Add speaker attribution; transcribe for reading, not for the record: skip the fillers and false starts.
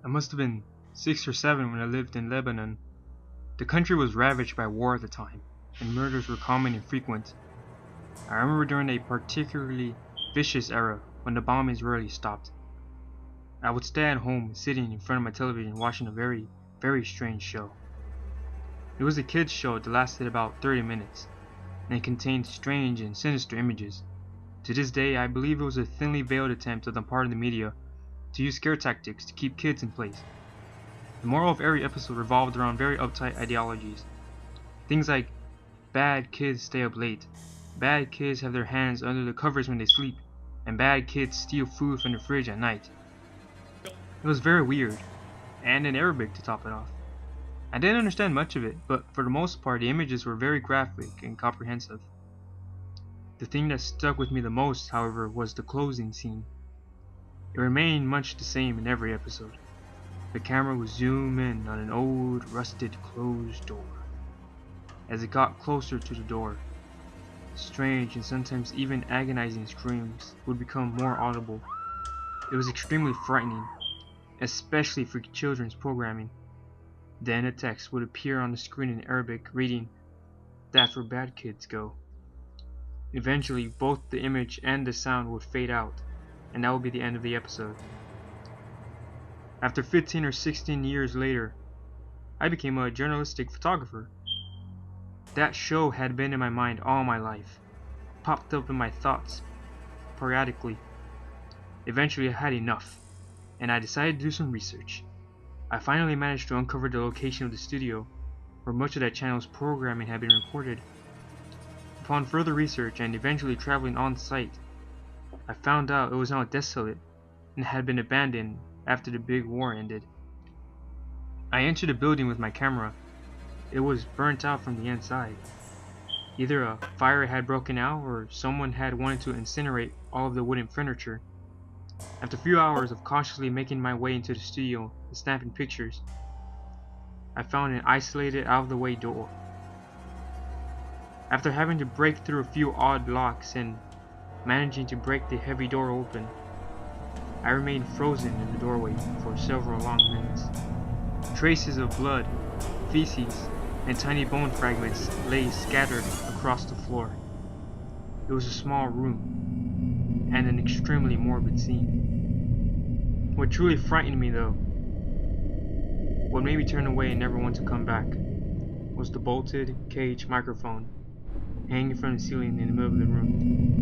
Speaker 1: I must have been 6 or 7 when I lived in Lebanon. The country was ravaged by war at the time, and murders were common and frequent. I remember during a particularly vicious era when the bombings rarely stopped. I would stay at home sitting in front of my television watching a very, very strange show. It was a kids show that lasted about 30 minutes, and it contained strange and sinister images. To this day, I believe it was a thinly veiled attempt on the part of the media to use scare tactics to keep kids in place. The moral of every episode revolved around very uptight ideologies. Things like, bad kids stay up late, bad kids have their hands under the covers when they sleep, and bad kids steal food from the fridge at night. It was very weird, and in Arabic to top it off. I didn't understand much of it, but for the most part the images were very graphic and comprehensive. The thing that stuck with me the most, however, was the closing scene. It remained much the same in every episode. The camera would zoom in on an old, rusted, closed door. As it got closer to the door, strange and sometimes even agonizing screams would become more audible. It was extremely frightening, especially for children's programming. Then a text would appear on the screen in Arabic reading, "That's where bad kids go." Eventually, both the image and the sound would fade out, and that would be the end of the episode. After 15 or 16 years later, I became a journalistic photographer. That show had been in my mind all my life, popped up in my thoughts periodically. Eventually I had enough, and I decided to do some research. I finally managed to uncover the location of the studio where much of that channel's programming had been recorded. Upon further research and eventually traveling on site, I found out it was now desolate and had been abandoned after the big war ended. I entered the building with my camera. It was burnt out from the inside. Either a fire had broken out or someone had wanted to incinerate all of the wooden furniture. After a few hours of cautiously making my way into the studio and snapping pictures, I found an isolated, out-of-the-way door. After having to break through a few odd locks and managing to break the heavy door open, I remained frozen in the doorway for several long minutes. Traces of blood, feces, and tiny bone fragments lay scattered across the floor. It was a small room, and an extremely morbid scene. What truly frightened me though, what made me turn away and never want to come back, was the bolted cage microphone hanging from the ceiling in the middle of the room.